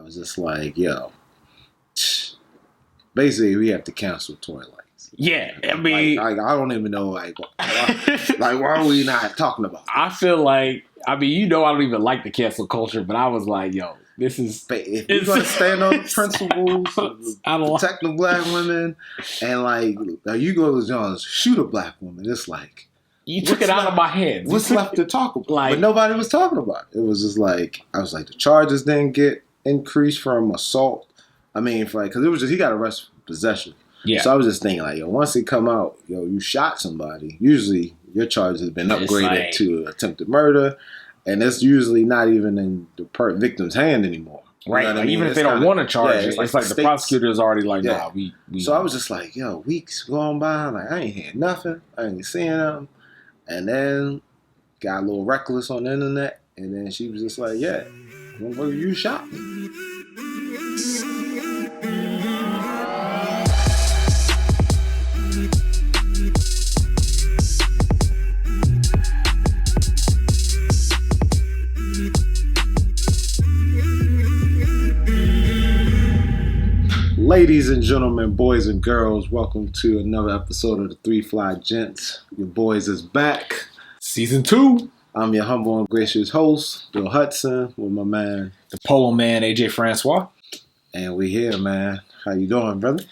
was just like, yo, basically we have to cancel Torry. Yeah, I mean, I don't even know, why are we not talking about this? I feel like, I don't even like the cancel culture, but I was like, yo, this is... If you're going to stand on principles, protect the black women, and you go to Jones, shoot a black woman, it's like... You took it out of my hands. What's left to talk about? But nobody was talking about it. It was just like, I was like, the charges didn't get increased from assault. Because it was just, he got arrested for possession. Yeah. So I was just thinking, once it come out, you shot somebody. Usually, your charge has been upgraded to attempted murder, and it's usually not even in the victim's hand anymore. Right. You know even if they don't want to charge it, it's like the prosecutor is already like, nah, we. So I was just like, weeks going by, I ain't hearing nothing. I ain't seeing them. And then got a little reckless on the internet, and then she was just like, yeah, well, you shot me. Ladies and gentlemen, boys and girls, welcome to another episode of the Three Fly Gents. Your boys is back. Season 2. I'm your humble and gracious host, Bill Hudson, with my man, the Polo Man, AJ Francois. And we here, man. How you doing, brother?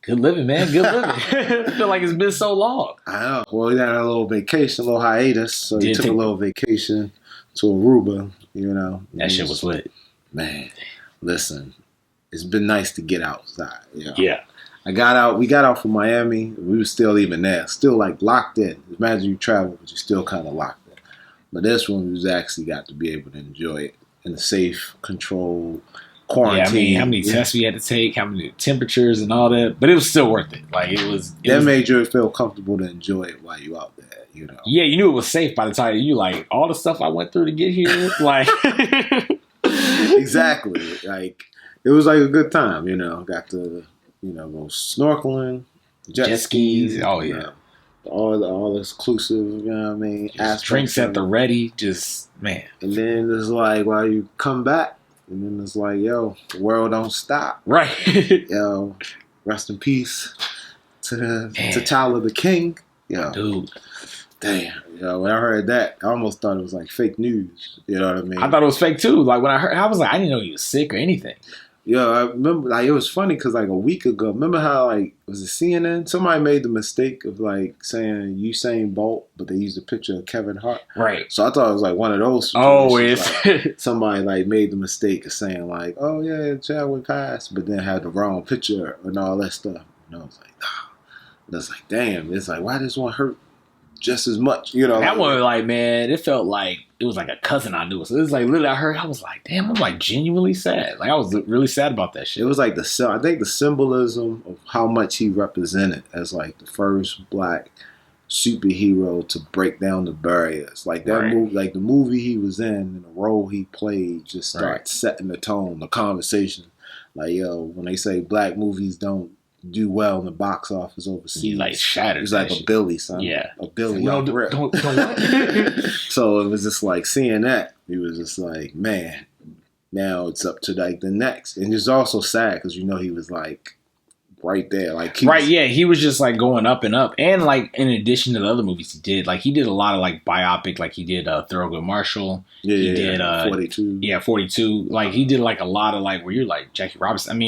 Good living, man. Good living. I feel like it's been so long. I know. Well, we had a little vacation, a little hiatus. So we took a little vacation to Aruba, That shit was lit. Man, listen. It's been nice to get outside. Yeah. We got out from Miami. We were still even there. Still locked in. Imagine you travel, but you're still kind of locked in. But this one, we actually got to be able to enjoy it in a safe, controlled quarantine. Yeah, how many tests we had to take, how many temperatures and all that. But it was still worth it. That made you feel comfortable to enjoy it while you out there, Yeah, you knew it was safe by the time you all the stuff I went through to get here. Exactly. It was a good time, Got to, go snorkeling, jet skis. Oh, yeah. All exclusive, you know what I mean? Drinks at the ready, just, man. And then it's while you come back, and then it's the world don't stop. Right. Rest in peace to T'Challa the King. Dude. Damn. When I heard that, I almost thought it was fake news. You know what I mean? I thought it was fake too. When I heard, I was like, I didn't know he was sick or anything. Yeah, I remember, it was funny because, a week ago, remember how, was it CNN? Somebody made the mistake of, saying Usain Bolt, but they used a picture of Kevin Hart. Right. So I thought it was, one of those situations. Somebody, made the mistake of saying, oh, yeah, Chadwick Boseman, but then had the wrong picture and all that stuff. And I was like, nah. And it's damn, it's why does one hurt just as much? That one, man, it felt like it was a cousin I knew. So it was literally, I heard, I was like, damn, I'm genuinely sad. I was really sad about that shit. It was I think the symbolism of how much he represented as the first black superhero to break down the barriers. Movie, the movie he was in and the role he played just starts setting the tone, the conversation. When they say black movies don't do well in the box office overseas. He shattered. It was a Billy, son. Yeah. A Billy. Don't what? So it was just seeing that. He was just man, now it's up to the next. And it's also sad because he was right there. He was just going up and up. And in addition to the other movies he did, he did a lot of biopic, he did Thurgood Marshall. Yeah, he did 42. Yeah, 42. He did a lot of where you're Jackie Robinson.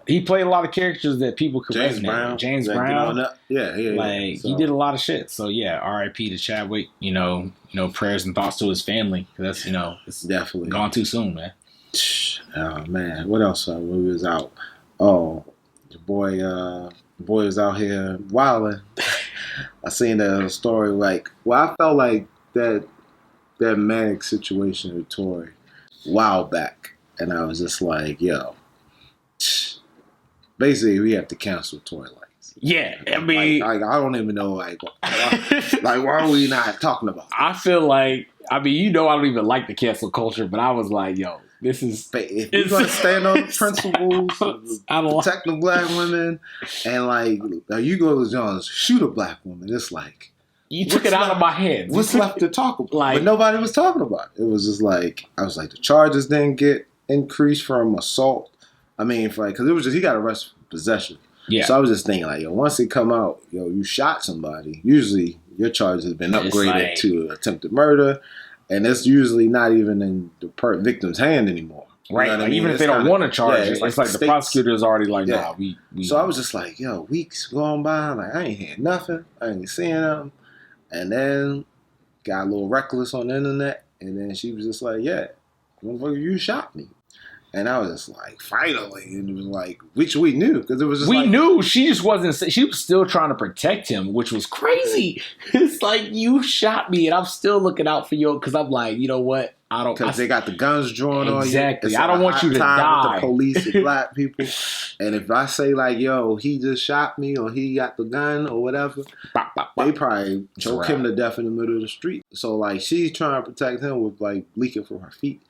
He played a lot of characters that people could resonate with. James Brown. Yeah. He did a lot of shit. So yeah, R.I.P. to Chadwick. Prayers and thoughts to his family. That's it's definitely gone too soon, man. Oh man, what else? When we was out, the boy was out here wilding. I seen that story. I felt that manic situation with Torry a while back, and I was just yo. Basically, we have to cancel Torry. Yeah, I don't even know why are we not talking about this? I feel like I don't even like the cancel culture, but I was like, yo, this is if you're gonna stand on principles, protect the black women, and you go to Jones, shoot a black woman. It's you took it out of my hands. What's left to talk about? But nobody was talking about it. It was just I was the charges didn't get increased from assault. I mean, because it was just he got arrested for possession. Yeah. So I was just thinking, like, yo, once it come out, yo, you shot somebody. Usually, your charge has been upgraded to attempted murder, and it's usually not even in the victim's hand anymore. Right. Like, even if they don't want to charge it, it's like the prosecutor is already like, nah, we. So I was just like, yo, weeks going by, like, I ain't hearing nothing. I ain't seeing them. And then got a little reckless on the internet, and then she was just like, yeah, motherfucker, you shot me. And I was just like, finally. And it was like, which we knew. Because it was just we knew. She just wasn't, she was still trying to protect him, which was crazy. It's like, you shot me, and I'm still looking out for you. Because I'm like, you know what? I don't. Because they got the guns drawn on you. Exactly. I don't want you to die. With the police and black people. And if I say, like, yo, he just shot me, or he got the gun, or whatever, they probably choke him to death in the middle of the street. So, like, she's trying to protect him with, like, leaking from her feet.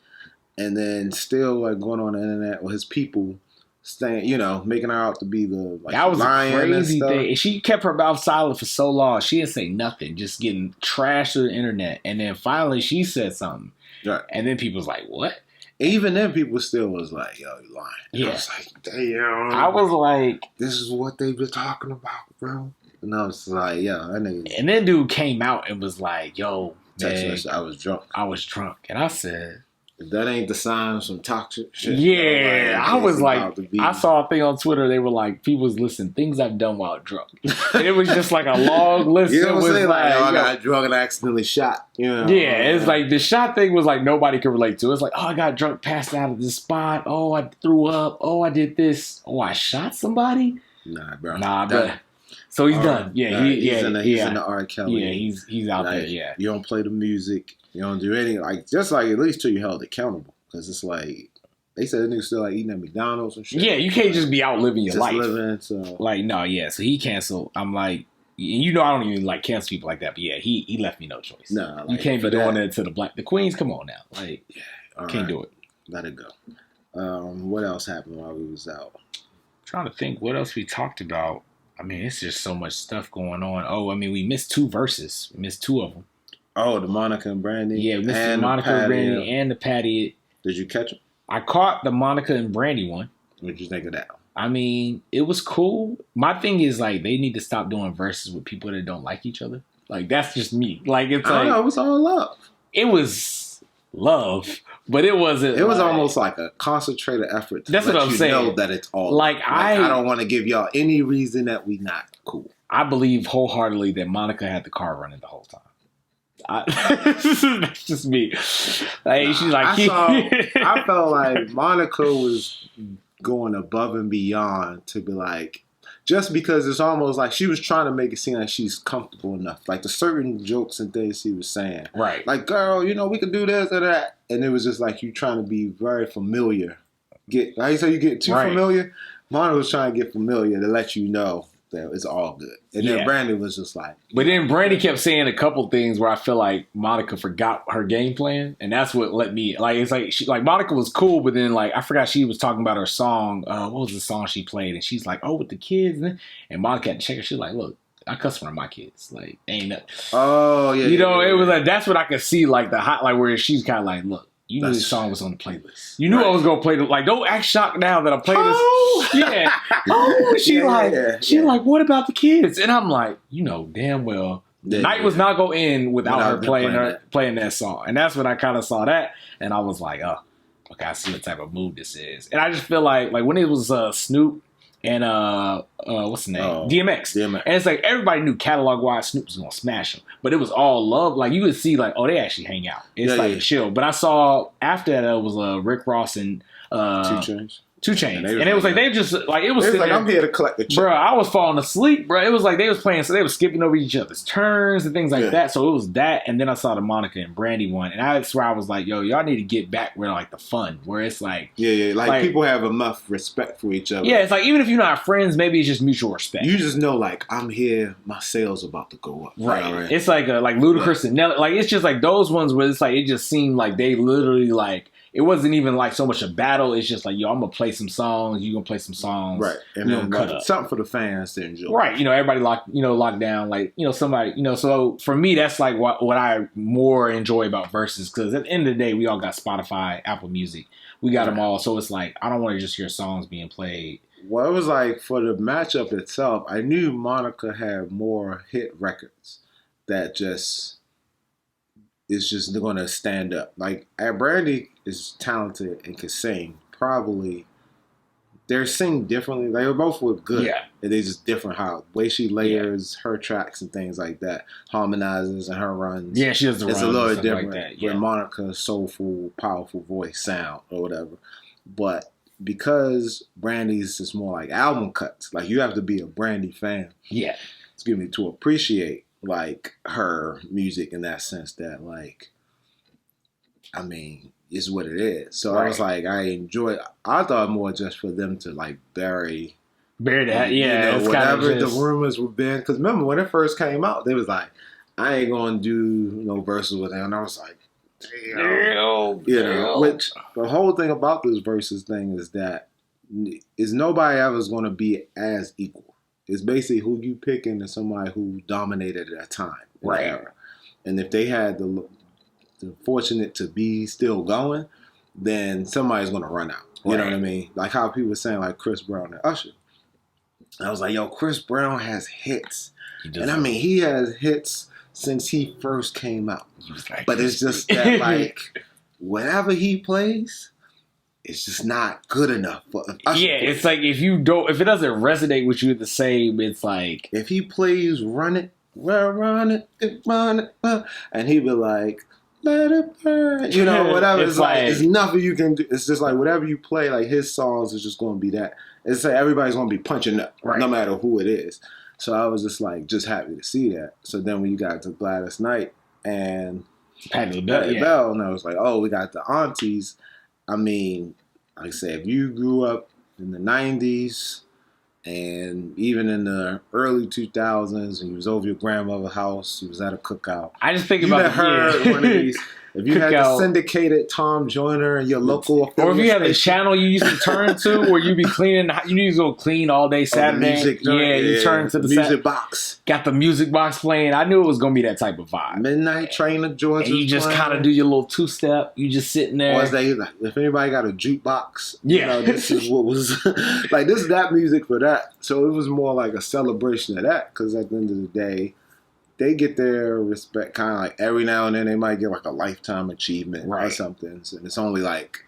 And then still, like, going on the internet with his people, staying, you know, making her out to be the, like, that was lion a crazy and thing. And she kept her mouth silent for so long. She didn't say nothing, just getting trashed to the internet. And then finally she said something. Right. And then people was like, what? Even then, people still was like, yo, you lying. Yeah. I was like, damn. I was like, this is what they've been talking about, bro. And I was like, yeah, that nigga. And then dude came out and was like, yo, man, I was drunk. And I said, if that ain't the sign of some toxic shit. Yeah, I was like, I saw a thing on Twitter. They were like, people was listening, things I've done while drunk. And it was just like a long list. You know what I'm saying? Like, I got drunk and accidentally shot. You know? Yeah, it's like the shot thing was like nobody could relate to. It's like, oh, I got drunk, passed out at this spot. Oh, I threw up. Oh, I did this. Oh, I shot somebody. Nah, bro. But so he's done. Yeah, he's in the R. Kelly. Yeah, he's out there. Yeah, you don't play the music. You don't do anything, like, just like at least till you're held accountable. Because it's like, they said the nigga still like eating at McDonald's and shit. Yeah, you can't just be out living your life. So. Like, no, yeah. So he canceled. I'm like, you know, I don't even like cancel people like that. But yeah, he left me no choice. No, like, you can't be doing it to the Queens. Come on now. Like, can't do it. Let it go. What else happened while we was out? Trying to think what else we talked about. I mean, it's just so much stuff going on. Oh, I mean, we missed 2 verses. We missed 2 of them. Oh, the Monica and Brandy. Yeah, Mr. Monica and Brandy and the Patty. Did you catch them? I caught the Monica and Brandy one. What'd you think of that? I mean, it was cool. My thing is, like, they need to stop doing verses with people that don't like each other. Like, that's just me. Like, it's like, know, it was all love. It was love, but it wasn't. It was almost like a concentrated effort to that's what I'm saying. Know that it's all like I don't want to give y'all any reason that we not cool. I believe wholeheartedly that Monica had the car running the whole time. That's just me. Like, she's like, I felt like Monica was going above and beyond to be like, just because it's almost like she was trying to make it seem like she's comfortable enough. Like the certain jokes and things she was saying. Right. Like, girl, you know, we could do this or that. And it was just like you trying to be very familiar. How you say you get too familiar? Monica was trying to get familiar to let you know that it's all good. And then Brandy was just like... But then Brandy kept saying a couple things where I feel like Monica forgot her game plan. And that's what let me... Like, it's like, Monica was cool, but then, like, I forgot she was talking about her song. What was the song she played? And she's like, oh, with the kids. And Monica had to check her. She's like, look, I cuss around my kids. Like, ain't nothing. Oh, yeah. You know, it was like, that's what I could see, like, the hot, like, where she's kind of like, look, you knew this song was on the playlist. You knew I was going to play it. Like, don't act shocked now that I'm playing this. Yeah. Oh, she's like, what about the kids? And I'm like, you know damn well, the night was not going to end without her playing that song. And that's when I kind of saw that. And I was like, oh, okay, I see what type of mood this is. And I just feel like when it was Snoop and what's the name? DMX. And it's like everybody knew catalog-wise Snoop was going to smash him. But it was all love. Like you could see like, oh, they actually hang out. It's chill. But I saw after that it was Rick Ross and 2 Chainz. 2 Chainz. And it was like they just like it was like I'm here to collect the check. Bro, I was falling asleep, bro. It was like they was playing, so they were skipping over each other's turns and things like that. So it was that, and then I saw the Monica and Brandy one, and I swear I was like, yo, y'all need to get back where like the fun, where it's like like people have enough respect for each other. Yeah, it's like even if you're not friends, maybe it's just mutual respect. You just know like I'm here, my sales about to go up. Right. It's like Ludacris and Nelly, like it's just like those ones where it's like it just seemed like they literally like. It wasn't even like so much a battle. It's just like, yo, I'm going to play some songs. You're going to play some songs. Right. And then cut up. Something for the fans to enjoy. Right. You know, everybody locked down. Like, you know, somebody, you know, so for me, that's like what I more enjoy about Versus. Because at the end of the day, we all got Spotify, Apple Music. we got them all. So it's like, I don't want to just hear songs being played. Well, it was like, for the matchup itself, I knew Monica had more hit records that just is just going to stand up. Like, Brandy is talented and can sing. Probably, they're sing differently. They both were good. Yeah. It is just different how way she layers her tracks and things like that, harmonizes and her runs. Yeah, she does the runs. It's a little different like that. Yeah. with Monica's soulful, powerful voice sound or whatever. But because Brandy's is more like album cuts, like you have to be a Brandy fan. Yeah. To appreciate like her music in that sense that like, I mean, is what it is. So I was like, I thought more just for them to like bury that, yeah. Whatever the rumors were been. Because remember when it first came out, they was like, I ain't gonna do no verses with them. And I was like, damn. Which the whole thing about this versus thing is that is nobody ever's gonna be as equal. It's basically who you picking is somebody who dominated at that time, right? And if they had the fortunate to be still going, then somebody's going to run out. You know what I mean? Like how people were saying like Chris Brown and Usher. I was like, yo, Chris Brown has hits. And I mean, he has hits since he first came out. But it's just that like, whatever he plays, it's just not good enough for Usher. Yeah, it's like if it doesn't resonate with you the same, it's like. If he plays Run It, well, run it, and he be like, let it burn. You know, whatever. It's like, it's nothing you can do. It's just like whatever you play, like his songs is just going to be that. It's like everybody's going to be punching up, no matter who it is. So I was just like, just happy to see that. So then when you got to Gladys Knight and Patti LaBelle, and I was like, oh, we got the aunties. I mean, like I said, if you grew up in the 90s, and even in the early 2000s, and you was over your grandmother's house, you was at a cookout. I just think about one of these. If you had the syndicated Tom Joyner and your local, or if you had the channel you used to turn to, where you be cleaning, you used to go clean all day Saturday. You turn to the music box. Got the music box playing. I knew it was gonna be that type of vibe. Midnight Train to Georgia. And you just kind of do your little two-step. You just sitting there. If anybody got a jukebox, this is what was like. This is that music for that. So it was more like a celebration of that, because at the end of the day, they get their respect kind of like every now and then. They might get like a lifetime achievement or something, and it's only like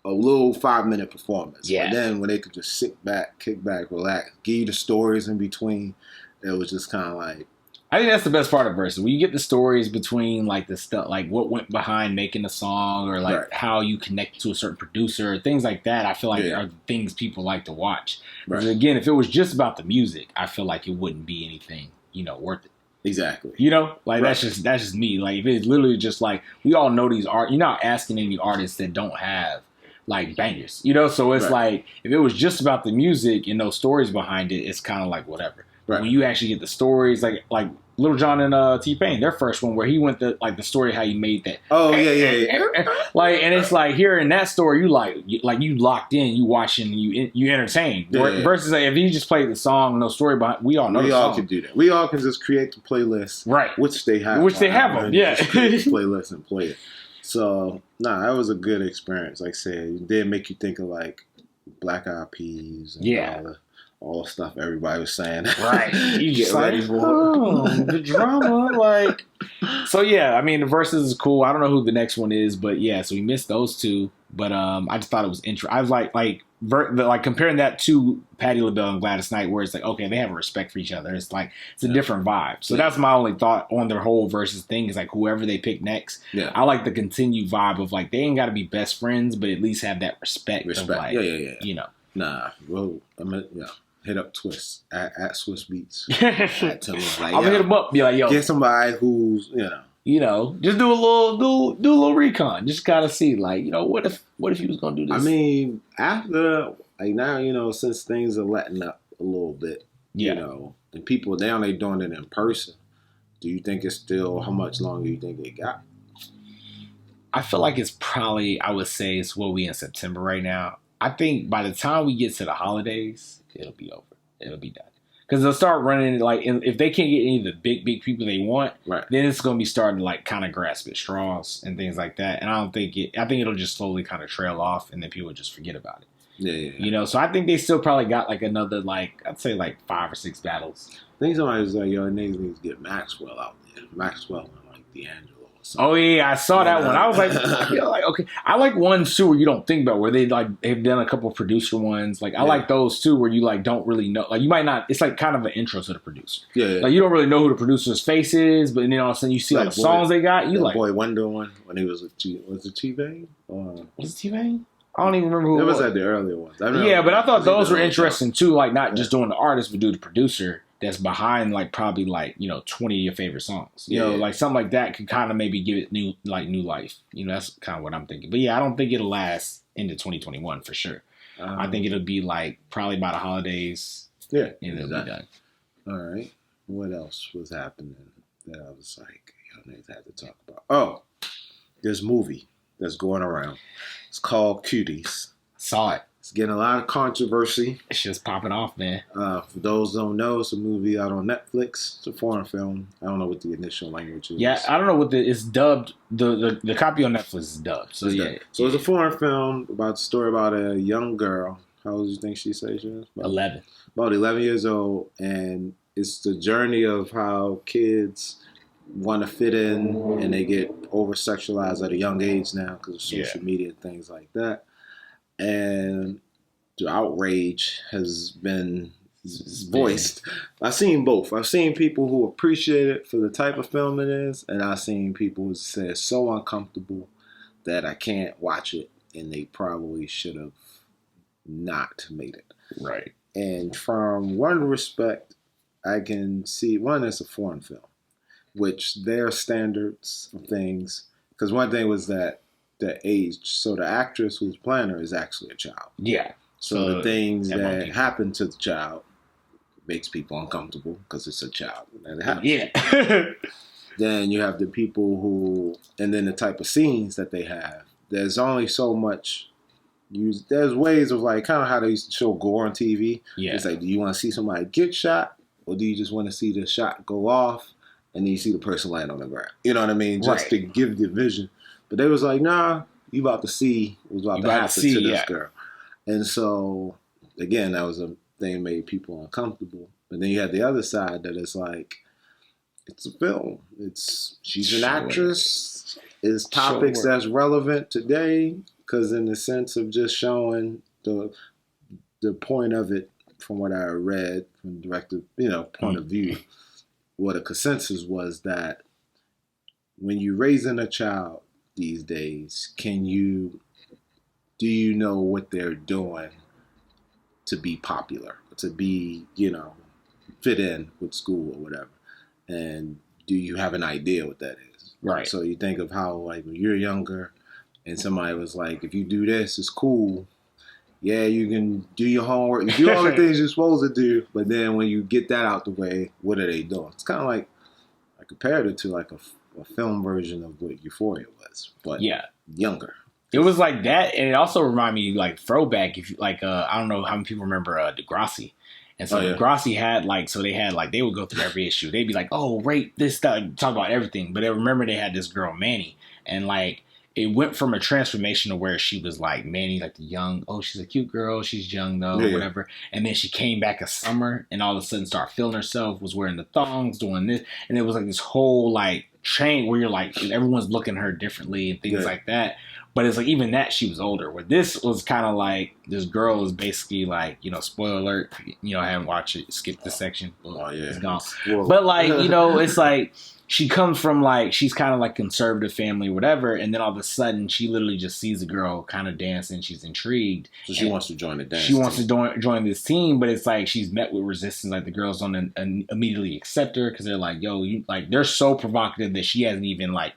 a little 5-minute performance. Yeah. But then when they could just sit back, kick back, relax, give you the stories in between, it was just kind of like. I think that's the best part of Versus. When you get the stories between like the stuff, like what went behind making the song, or like how you connect to a certain producer, things like that. I feel like are things people like to watch. Because again, if it was just about the music, I feel like it wouldn't be anything, worth it. Exactly. That's just me. Like if it's literally just like we all know these art. You're not asking any artists that don't have like bangers. So it's like if it was just about the music and no stories behind it, it's kind of like whatever. Right. When you actually get the stories, like Lil Jon and T-Pain, their first one where he went to like the story how he made that. Oh yeah. Like, and it's like hearing that story, you locked in, you watching, you entertained. Yeah. Versus like, if he just played the song, no story behind, we all know. We all can do that. We all can just create the playlist, right? Which they have. Them, yeah. Just create the playlist and play it. So that was a good experience. Like I said, it did make you think of like Black Eyed Peas and all the stuff everybody was saying. Right. You get ready for the drama. So yeah, I mean, the Versus is cool. I don't know who the next one is, but yeah, so we missed those two. But I just thought it was interesting. I was like comparing that to Patti LaBelle and Gladys Knight, where it's like, okay, they have a respect for each other. It's like, it's a different vibe. So that's my only thought on their whole Versus thing is like whoever they pick next. Yeah. I like the continued vibe of like, they ain't got to be best friends, but at least have that respect. Of like, Nah, well, hit up Twist at Swiss Beats. Tell me like, I'll hit him up. Be like, yo, get somebody who's just do a little recon. Just gotta see like, what if he was gonna do this? I mean, after like now, since things are letting up a little bit, and people now they doing it in person. Do you think it's still how much longer you think it got? I feel like it's probably, I would say it's what we in September right now. I think by the time we get to the holidays, it'll be over. It'll be done. Because they'll start running, like, if they can't get any of the big people they want, then it's going to be starting to, like, kind of grasp at straws and things like that. And I think it'll just slowly kind of trail off, and then people just forget about it. Yeah. You know, so I think they still probably got, like, another, like, I'd say, like, 5 or 6 battles. I think somebody was like, yo, niggas need to get Maxwell out there. Maxwell and, like, D'Angelo. Oh yeah, I saw that one. I was like, okay. I like ones too where you don't think about, where they like have done a couple producer ones. Like I like those too where you like don't really know. Like you might not. It's like kind of an intro to the producer. Yeah. Like you don't really know who the producer's face is, but then all of a sudden you see like the songs they got. You like Boy Wonder one when he was was it T-Bane? Was it T-Bane? I don't even remember who it was. At the earlier ones. Yeah, but I thought those were interesting too. Like not just doing the artist, but do the producer that's behind like probably like, you know, 20 of your favorite songs. You know, like something like that could kind of maybe give it new life. You know, that's kind of what I'm thinking. But yeah, I don't think it'll last into 2021 for sure. I think it'll be like probably by the holidays. Yeah. And it'll be done. All right. What else was happening that I was like, yo, niggas had to talk about? Oh, this movie that's going around. It's called C.u.t.i.e.s. Saw it. It's getting a lot of controversy. It's just popping off, man. For those who don't know, it's a movie out on Netflix. It's a foreign film. I don't know what the initial language is. Yeah, I don't know what it's dubbed. The copy on Netflix is dubbed. So So it's a foreign film about the story about a young girl. How old do you think she says she is? 11. About 11 years old, and it's the journey of how kids want to fit in and they get over sexualized at a young age now because of social media and things like that. And the outrage has been voiced. I've seen both. I've seen people who appreciate it for the type of film it is, and I've seen people who say it's so uncomfortable that I can't watch it, and they probably should have not made it. Right. And from one respect, I can see, one, it's a foreign film, which their standards of things, because one thing was that the age, so the actress who's playing her is actually a child. Yeah. So the things that happen to the child makes people uncomfortable because it's a child. And it happens. Yeah. Then you have the people who, and then the type of scenes that they have. There's only so much. There's ways of like kind of how they used to show gore on TV. Yeah. It's like, do you want to see somebody get shot, or do you just want to see the shot go off and then you see the person land on the ground? You know what I mean? Just to give the vision. But they was like, nah, you about to see what's about to happen to this girl. And so, again, that was a thing that made people uncomfortable. But then you had the other side that is like, it's a film. She's an actress. It's topics that's relevant today because in the sense of just showing the point of it from what I read from the director, point of view, what a consensus was that when you're raising a child these days, do you know what they're doing to be popular, to be, fit in with school or whatever? And do you have an idea what that is? Right. So you think of how, like, when you're younger and somebody was like, if you do this, it's cool. Yeah, you can do your homework, you do all the things you're supposed to do, but then when you get that out the way, what are they doing? It's kind of like, I compared it to like a film version of what Euphoria was, but younger. It was like that, and it also reminded me like throwback. If you like, I don't know how many people remember Degrassi, and so Degrassi had they would go through every issue. They'd be like, "Oh, rate this stuff," talk about everything. But I remember they had this girl Manny, and like it went from a transformation to where she was like Manny, like the young, she's a cute girl, she's young though, whatever. And then she came back a summer, and all of a sudden started feeling herself, was wearing the thongs, doing this, and it was like this whole like chain where you're like everyone's looking at her differently and things like that. But it's like even that she was older. Where this was kind of like this girl is basically like, spoiler alert, I haven't watched it, skip this section. It's gone. But like, it's like she comes from like, she's kind of like conservative family, whatever. And then all of a sudden she literally just sees a girl kind of dancing. She's intrigued. So she wants to join the dance. She wants to join this team, but it's like she's met with resistance. Like the girls don't immediately accept her because they're like, they're so provocative that she hasn't even like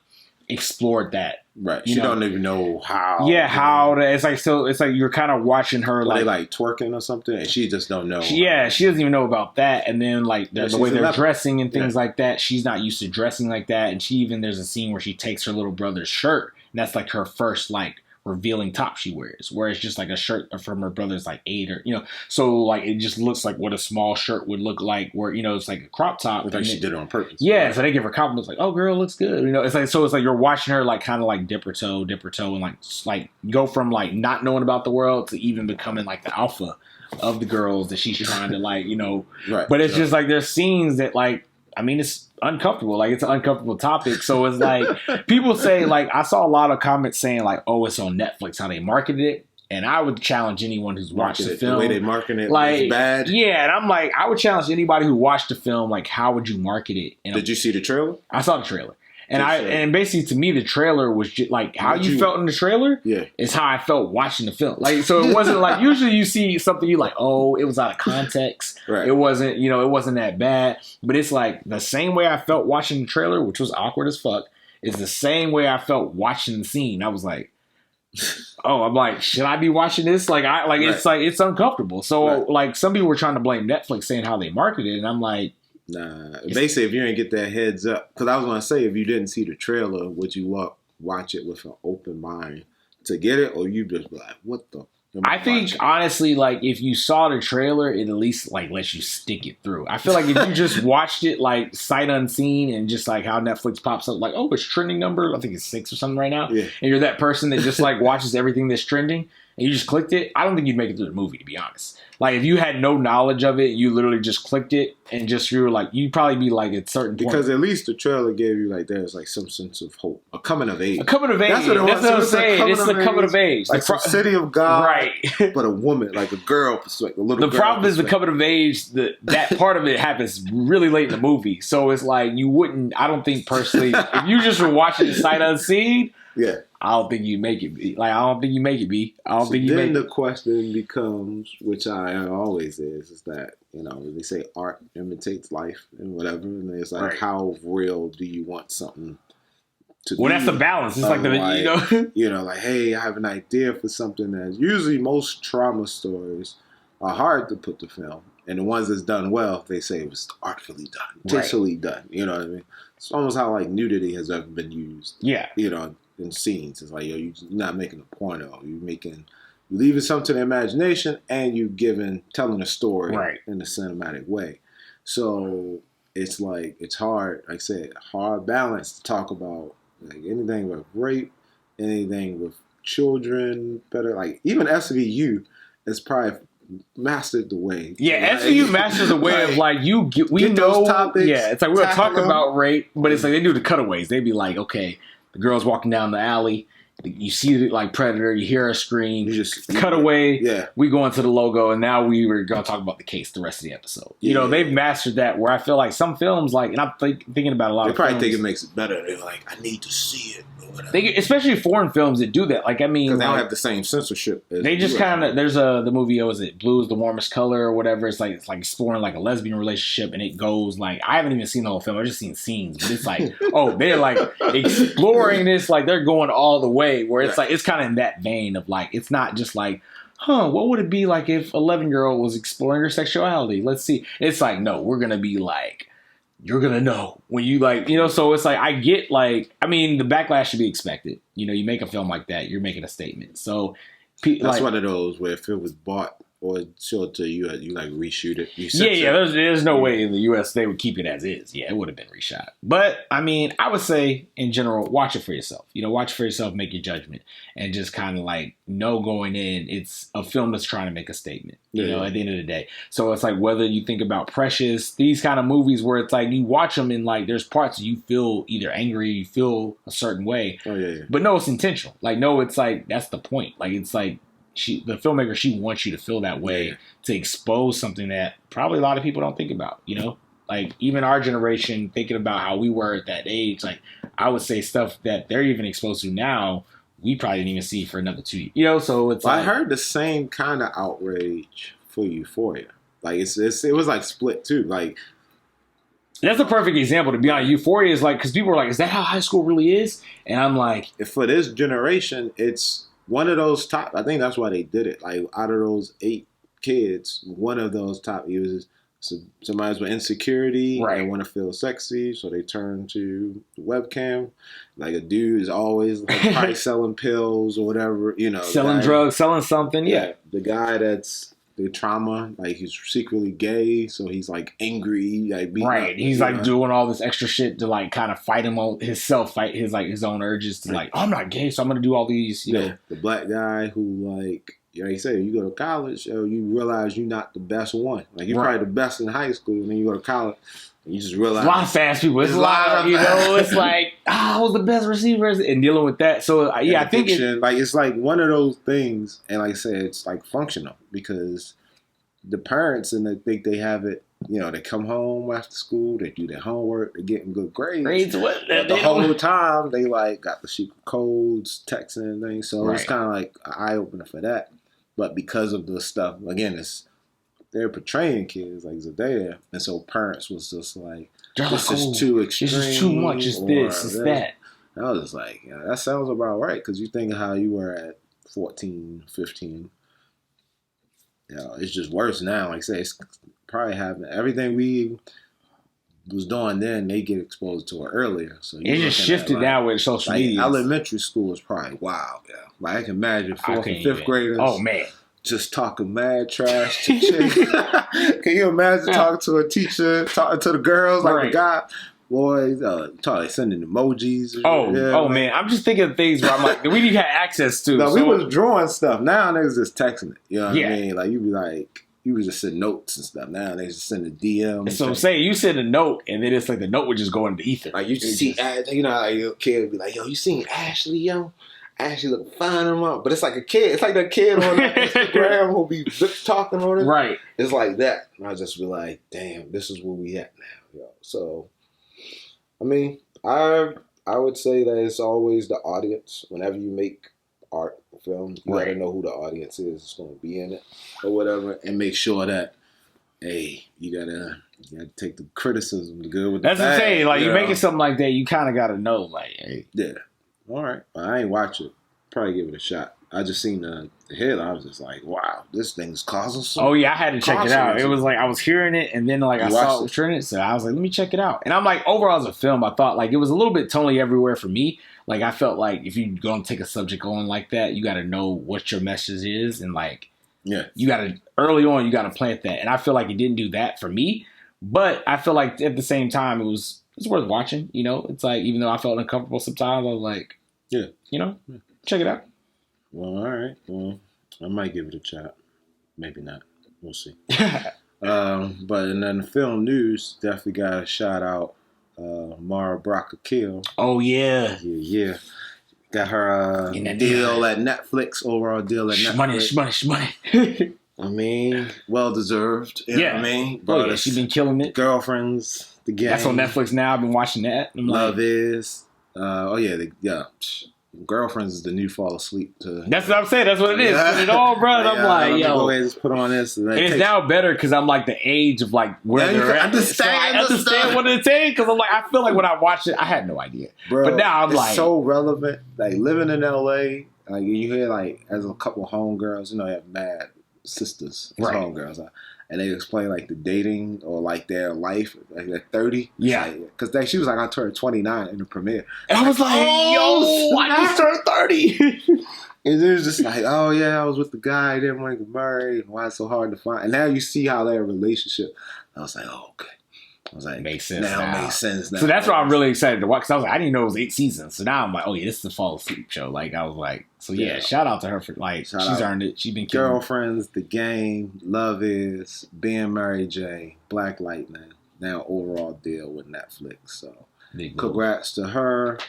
explored that. Right. She don't even know how. Yeah, how to, it's like you're kind of watching her they like twerking or something and she just don't know. She doesn't even know about that. And then like the way they're dressing and things like that, she's not used to dressing like that. And there's a scene where she takes her little brother's shirt, and that's like her first like revealing top she wears, where it's just like a shirt from her brother's like 8 or, you know, so like it just looks like what a small shirt would look like, where, you know, it's like a crop top. It's like she did it on purpose. Yeah, right? So they give her compliments like, oh girl, looks good. You know, it's like, so it's like you're watching her like kind of like dip her toe and like go from like not knowing about the world to even becoming like the alpha of the girls that she's trying to like, you know, right. But it's just like there's scenes that like, I mean, it's uncomfortable. Like, it's an uncomfortable topic. So it's like, people say, like, I saw a lot of comments saying, like, oh, it's on Netflix, how they marketed it. And I would challenge anyone who's watched the film. The way they market it like, is bad. Yeah, and I'm like, I would challenge anybody who watched the film, like, how would you market it? And did you see the trailer? I saw the trailer. And basically to me the trailer was just like how you felt in the trailer is how I felt watching the film. Like, so it wasn't like, usually you see something you like, oh, it was out of context. Right. It wasn't, you know, it wasn't that bad. But it's like the same way I felt watching the trailer, which was awkward as fuck, is the same way I felt watching the scene. I was like, oh, I'm like, should I be watching this? Like, it's like, it's uncomfortable. So like some people were trying to blame Netflix saying how they marketed it. And I'm like, nah, basically, if you didn't get that heads up, because I was going to say, if you didn't see the trailer, would you watch it with an open mind to get it, or you just be like, what the? I think, honestly, like, if you saw the trailer, it at least, like, lets you stick it through. I feel like if you just watched it, like, sight unseen, and just, like, how Netflix pops up, like, oh, it's trending number, I think it's 6 or something right now, and you're that person that just, like, watches everything that's trending, and you just clicked it, I don't think you'd make it through the movie, to be honest. Like, if you had no knowledge of it, you literally just clicked it, and just, you were like, you'd probably be like at certain point. Because at least the trailer gave you, like, there's, like, some sense of hope. A coming of age. A coming of age. That's what I'm saying. It's the coming of age. Like, the city of God. Right. But a woman, like a girl perspective, a little girl. The problem is the coming of age, that part of it happens really late in the movie. So it's like, you wouldn't, I don't think personally, if you just were watching it sight unseen, I don't think you make it be. Like, I don't think you make it be. I don't think you make it. Then the question becomes, which I always is that, you know, they say art imitates life and whatever, and it's like, how real do you want something to be? Well, that's the balance. It's like, you know, like, hey, I have an idea for something that usually most trauma stories are hard to put to film. And the ones that's done well, they say it was artfully done, tastefully done. You know what I mean? It's almost how, like, nudity has ever been used. Yeah. You know, in scenes. It's like, yo, you're not making a porno. You're leaving something to the imagination, and telling a story in a cinematic way. So it's like, it's hard, like I said, hard balance to talk about, like, anything with rape, anything with children, better, like, even SVU is probably mastered the way. Yeah, SVU masters the way of, like, we know those topics. Yeah, it's like, we're gonna talk about rape, but it's like they do the cutaways. They be like, okay, the girl's walking down the alley. You see it like Predator. You hear her scream. You just cut away. Yeah. We go into the logo, and now we were going to talk about the case the rest of the episode. You know, they've mastered that. Where I feel like some films, like, and I'm thinking about a lot of films. They probably think it makes it better. They're like, I need to see it. Especially foreign films that do that. Like, I mean, because they don't have the same censorship. They just kind of, there's the movie, Blue is the Warmest Color or whatever. It's like exploring like a lesbian relationship, and it goes like, I haven't even seen the whole film. I've just seen scenes, but it's like, oh, they're like exploring this, like they're going all the way. Where it's like, it's kind of in that vein of like, it's not just like, what would it be like if 11-year-old was exploring her sexuality? Let's see. It's like, no, we're gonna be like, you're going to know when you like, you know, so it's like, I get like, I mean, the backlash should be expected. You know, you make a film like that, you're making a statement. So that's one of those where if it was bought or sold to you, you like reshoot it. There's no way in the U.S. they would keep it as is. Yeah, it would have been reshot. But I mean, I would say in general, watch it for yourself. You know, watch it for yourself, make your judgment, and just kind of like know going in, it's a film that's trying to make a statement. You know, at the end of the day. So it's like, whether you think about Precious, these kind of movies where it's like you watch them and like there's parts you feel either angry, you feel a certain way. But no, it's intentional. Like, no, it's like that's the point. Like, it's like, the filmmaker, she wants you to feel that way to expose something that probably a lot of people don't think about, you know? Like, even our generation, thinking about how we were at that age, like, I would say stuff that they're even exposed to now, we probably didn't even see for another 2 years. You know, so it's like, I heard the same kind of outrage for Euphoria. Like, it was like split, too. Like, that's a perfect example, to be honest. Euphoria is like, because people are like, is that how high school really is? And I'm like, for this generation, it's one of those top, I think that's why they did it. Like, out of those 8 kids, one of those top users, So somebody's with insecurity, right. They want to feel sexy, so they turn to the webcam. Like a dude is always like probably selling pills or whatever, selling drugs, selling something. Yeah, the guy that's the trauma, like he's secretly gay, so he's like angry, like right. He's like doing all this extra shit to like kind of fight him on fight his own urges to like, oh, I'm not gay, so I'm gonna do all these. You know, the black guy who like. Like you say, you go to college, you realize you're not the best one. Like you're probably the best in high school, and then you go to college, and you just realize a lot of fast people. It's a lot, it's like I was the best receiver, and dealing with that. So I think it's like one of those things, and like I said, it's like functional because the parents and they think they have it. They come home after school, they do their homework, they're getting good grades. But the whole time they like got the secret codes, texting and things. So it's kind of like an eye opener for that. But because of the stuff, again, they're portraying kids like Zendaya, and so parents was just like, this is too extreme. This is too much. It's this, it's that. And I was just like, that sounds about right, because you think of how you were at 14, 15. It's just worse now. Like I say, it's probably happening. Everything we was doing then, they get exposed to it earlier. So it just shifted now with social media. Elementary school is probably wild. Yeah, like I can imagine 4th and 5th graders. Oh man, just talking mad trash to chicks. Can you imagine talking to a teacher, talking to the girls like the guy? Boys, they sending emojis. Man, I'm just thinking of things where I'm like, we didn't have access to. No, we was drawing stuff. Now niggas just texting it. You know what I mean? Like you be like. You would just send notes and stuff. Now they just send a DM. So I'm saying you send a note, and then it's like the note would just go into ether. Like you just see, like your kid would be like, "Yo, you seen Ashley? Yo, Ashley look fine him up." But it's like a kid. It's like that kid on Instagram who'll be talking on it. Right. It's like that. And I just be like, "Damn, this is where we at now." Yo. So, I mean, I would say that it's always the audience. Whenever you make art film, you gotta know who the audience is that's gonna be in it or whatever, and make sure that you gotta take the criticism, the good with the bad. That's the thing. Like you making something like that, you kind of gotta know. Like, hey, all right, I ain't watch it. Probably give it a shot. I just seen the headline. I was just like, wow, this thing's causing some. Oh yeah, I had to check it out. It was like I was hearing it, and then like I saw it was trending, so I was like, let me check it out. And I'm like, overall as a film, I thought like it was a little bit tonally everywhere for me. Like I felt like if you're gonna take a subject on like that, you got to know what your message is, and like you got to early on you got to plant that. And I feel like it didn't do that for me, but I feel like at the same time it's worth watching. It's like even though I felt uncomfortable sometimes, I was like, check it out. Well, all right. Well, I might give it a shot. Maybe not. We'll see. But and then the film news definitely got a shout out. Mara Brock-Akil. Oh yeah. Yeah. Got her deal at Netflix. Overall deal at Netflix. Money. I mean, well deserved. You know what I mean? But she's been killing it. Girlfriends, the game. That's on Netflix now. I've been watching that. Love is. Girlfriends is the new fall asleep to. That's what I'm saying. That's what it is. Put it on, bro. I'm like, yo. Go ahead and just put on this. And it's now better because I'm like the age of like where they're at. I understand what it's saying because I'm like, I feel like when I watched it, I had no idea. Bro, but now I'm like. So relevant. Like living in LA, like you hear like as a couple homegirls, they have mad sisters, homegirls. And they explain like the dating or like their life, like they're 30. Yeah. Because she was like, I turned 29 in the premiere. And I was like, yo, I just turned 30. And it was just like, oh yeah, I was with the guy, didn't want to get married. Why it's so hard to find? And now you see how their relationship. I was like, oh, okay. I was like, makes sense now. Makes sense now. So that's why I'm really excited to watch. Because I was like, I didn't know it was 8 seasons. So now I'm like, oh yeah, this is the fall asleep show. Like I was like, so yeah, shout out to her for like she's earned it. She's been killing Girlfriends, The Game, Love Is, Being Mary J, Black Lightning. Now overall deal with Netflix. So congrats to her.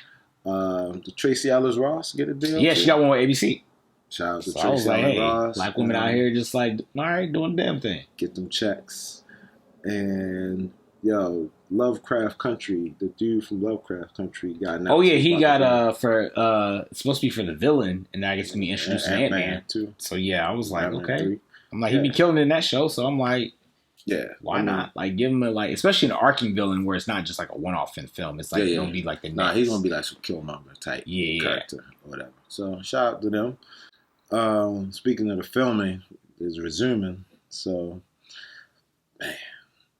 Did Tracy Ellis Ross get a deal? Yeah, she got one with ABC. Shout out to Tracy Ellis Ross. Black women out here just like, all right, doing the damn thing. Get them checks. And yo, Lovecraft Country, the dude from Lovecraft Country got announced. Oh yeah, he got for it's supposed to be for the villain, and I guess gonna be introduced to Ant-Man too. So yeah, I was like, Ant-Man okay. 3. I'm like, he be killing it in that show, so I'm like, why not? Like, give him a especially an arcing villain where it's not just like a one-off in film. It's like gonna be like the next. He's gonna be like some Killmonger type character or whatever. So shout out to them. Speaking of the filming, is resuming. So man.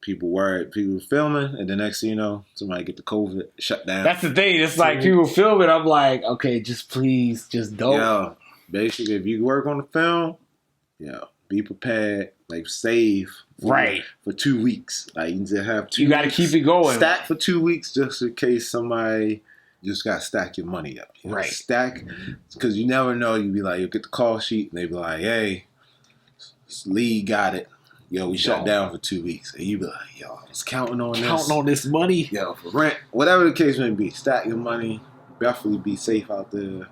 people worried, people filming, and the next thing you know, somebody get the COVID, shut down. That's the thing. It's like people filming. I'm like, okay, just please, just don't. Yeah, basically, if you work on the film, be prepared. Like save for 2 weeks. Like you just have 2. You got to keep it going. Stack for 2 weeks just in case somebody just got to stack your money up. Right. Stack because you never know. You be like, you'll get the call sheet and they be like, hey, Lee got it. Yo, we shut down for 2 weeks. And you be like, yo, I was counting on this money. Yo, for rent. Whatever the case may be, stack your money. Definitely be safe out there.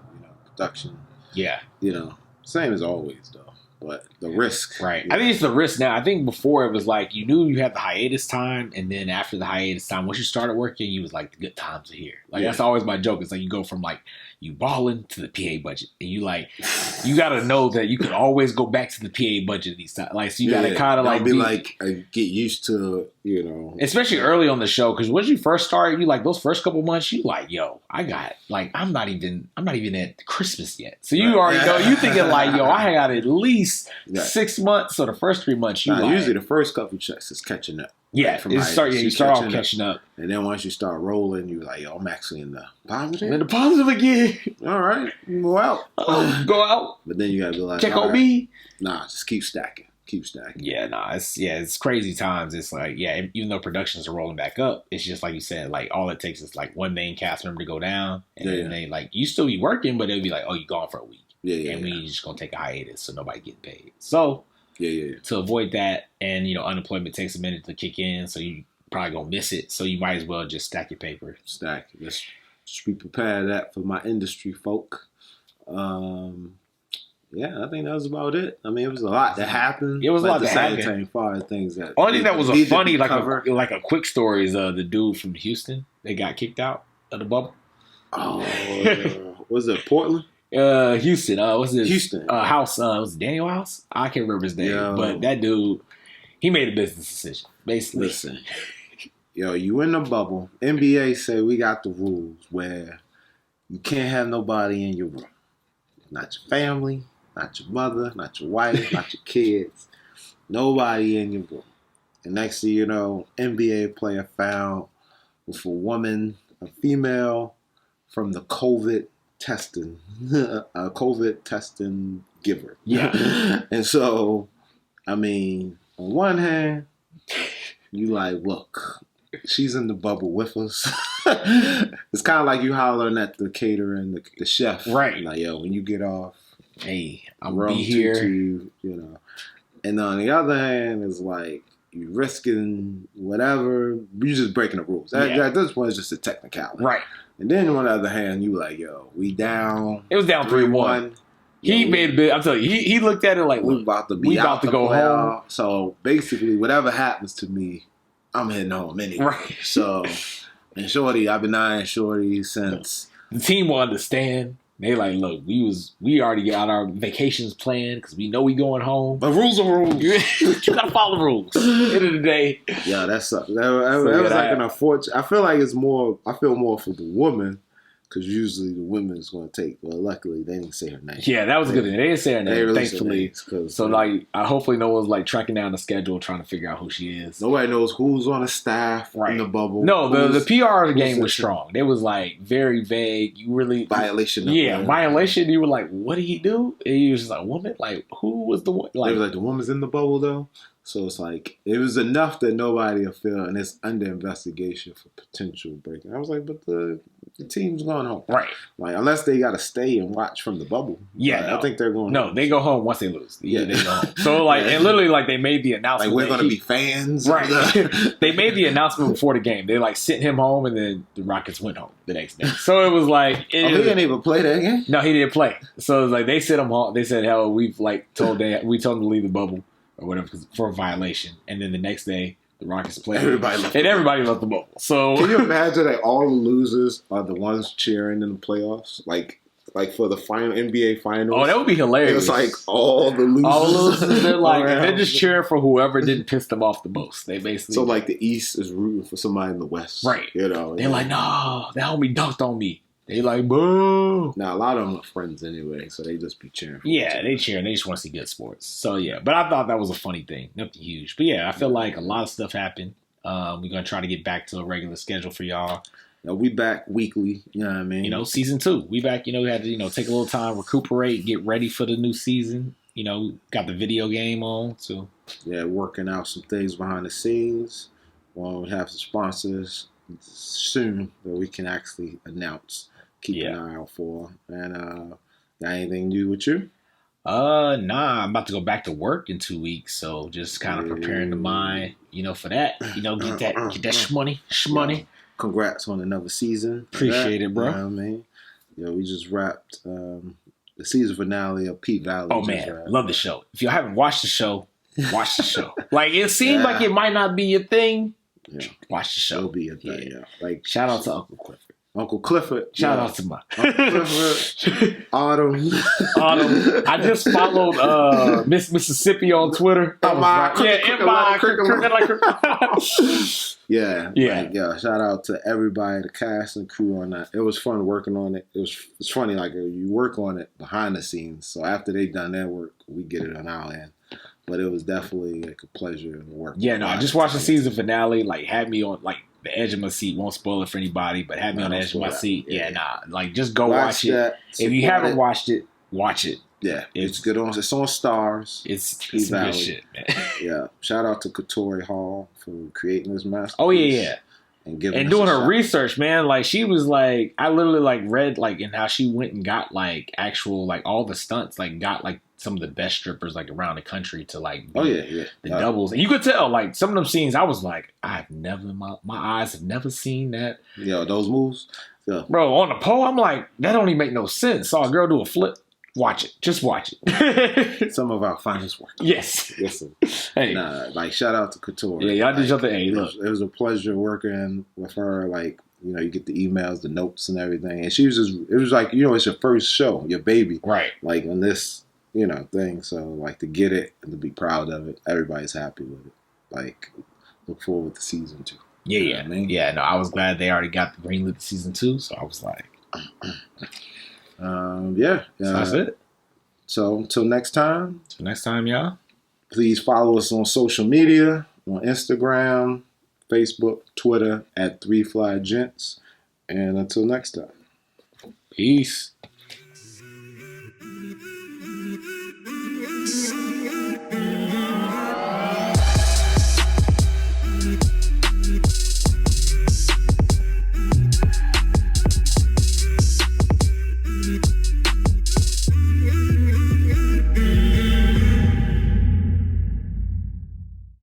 Production. Yeah. Same as always, though. But the risk. Right. I think it's the risk now. I think before it was like you knew you had the hiatus time. And then after the hiatus time, once you started working, you was like, the good times are here. Like, that's always my joke. It's like you go from like you balling to the PA budget. And you like, you got to know that you can always go back to the PA budget these times. Like, so you got to kind of like. Be like, get used to, Especially early on the show. Because once you first started, you like those first couple months, you like, yo, I got, like, I'm not even at Christmas yet. So you already know, you thinking like, yo, I got at least 6 months. So the first 3 months, usually the first couple checks is catching up. Yeah, you start off catching up. And then once you start rolling, you're like, yo, I'm actually in the positive. In the positive again. All right, go out. Go out. But then you got to be like, check on me. Nah, just keep stacking. Yeah, it's crazy times. It's like, even though productions are rolling back up, it's just like you said, like all it takes is like one main cast member to go down. And then they like, you still be working, but they'll be like, oh, you gone for a week. And we just going to take a hiatus so nobody getting paid. So. To avoid that, and unemployment takes a minute to kick in, so you probably gonna miss it. So you might as well just stack your paper. Just be prepared for that for my industry folk. I think that was about it. I mean, it was a lot that happened. It was a lot that happened. As far as things that only thing that was a funny, like a quick story is the dude from Houston. They got kicked out of the bubble. Oh, was it Portland? Houston. What's his Houston House? Was it Daniel House? I can't remember his name, but that dude, he made a business decision. Basically, listen, you in the bubble. NBA say we got the rules where you can't have nobody in your room. Not your family, not your mother, not your wife, not your kids. Nobody in your room. And next thing you know, NBA player found with a female from the COVID testing, a COVID testing giver. Yeah. And so, I mean, on one hand, you like, look, she's in the bubble with us. It's kind of like you hollering at the caterer and the chef. Right. Like, yo, when you get off, hey, I'm going to be here. And on the other hand, it's like, you risking whatever. You're just breaking the rules. At this point, it's just a technicality. Right. And then on the other hand, you like, yo, we down. It was down 3-1. He made a bit. I'm telling you, he looked at it like, we about to go home. So basically, whatever happens to me, I'm heading home anyway. Right. So, and Shorty, I've been eyeing Shorty since. The team will understand. They like, look, we already got our vacations planned because we know we going home. But rules are rules. You gotta follow the rules. At the end of the day. Yeah, that sucks. That was like an unfortunate. I feel like it's more. I feel more for the woman because usually the women is going to take. Well, luckily they didn't say her name. Yeah, that was a good thing. They didn't say her name, thankfully. So like, hopefully no one's like tracking down the schedule trying to figure out who she is. Nobody knows who's on the staff in the bubble. No, the PR game was strong. It was like very vague. You really violation. Violation. You were like, what did he do? And you was just like, woman. Like, who was the one? Like, they were like, the woman's in the bubble though. So it's like, it was enough that nobody will feel, and it's under investigation for potential breaking. I was like, but the team's going home. Right. Like, unless they got to stay and watch from the bubble. Yeah. I think they're going home. No, they go home once they lose. Yeah, they go home. So, like, and literally, like, they made the announcement. Like, we're going to be fans. Right. They made the announcement before the game. They, like, sent him home, and then the Rockets went home the next day. So it was like. He didn't even play that game? No, he didn't play. So it was like, they sent him home. They said, hell, we told him to leave the bubble. Or whatever, for a violation, and then the next day the Rockets played, everybody left the bubble. So can you imagine that all the losers are the ones cheering in the playoffs, like for the final NBA finals? Oh, that would be hilarious. It's like all the losers, they're like they're just cheering for whoever didn't piss them off the most. They basically like the East is rooting for somebody in the West, right? You know, they're like, no, that homie dunked on me. They like, boo. Now, a lot of them are friends anyway, so they just be cheering. They cheering. They just want to see good sports. So, yeah. But I thought that was a funny thing. Nothing huge. But, yeah, I feel like a lot of stuff happened. We're gonna try to get back to a regular schedule for y'all. We back weekly. You know what I mean? Season 2. We back. We had to take a little time, recuperate, get ready for the new season. Got the video game on. So yeah, working out some things behind the scenes. Well, we have some sponsors soon that we can actually announce. Keep an eye out for. And got anything new with you? Nah, I'm about to go back to work in 2 weeks, so just kind of preparing the mind, for that. Get that shmoney. Congrats on another season. Appreciate it, bro. You know what I mean? We just wrapped the season finale of Pete Valley. Oh man, love the show. If you haven't watched the show, watch the show. Like it seemed like it might not be your thing. Yeah. Watch the show. It'll be a thing. Yeah. Like shout out to Uncle Clifford. Uncle Clifford. Shout out to my Uncle Clifford. Autumn. I just followed Miss Mississippi on Twitter. Yeah. Shout out to everybody, the cast and crew on that. It was fun working on it. It's funny, like you work on it behind the scenes. So after they done their work, we get it on our end. But it was definitely like a pleasure to work. Yeah, no, I just watched the season finale. Like had me on the edge of my seat. Won't spoil it for anybody, but had me on the edge of my seat. Just go watch it. If you haven't watched it, watch it. Yeah, it's good on. It's on Stars. It's some good shit, man. Yeah, shout out to Torry for creating this masterpiece. Oh yeah. And doing her research, man. Like she was like, I literally read in how she went and got actual all the stunts, got some of the best strippers around the country to the doubles, and you could tell some of them scenes. I was like, I've never my eyes have never seen that. Yeah, those moves, bro. On the pole, I'm like, that don't even make no sense. Saw a girl do a flip. Watch it. Just watch it. Some of our finest work. Yes. Listen. Hey. Shout out to Couture. Yeah, y'all did your thing. Hey, look. It was a pleasure working with her. You get the emails, the notes and everything. And she was it was it's your first show, your baby. Right. On this, thing. So, to get it and to be proud of it, everybody's happy with it. Look forward to season 2. Yeah, you know what I mean? Yeah, no, I was glad they already got the greenlit to season 2. So I was like... So that's it. So until next time. Till next time, y'all. Please follow us on social media, on Instagram, Facebook, Twitter at 3 Fly Gents. And until next time. Peace.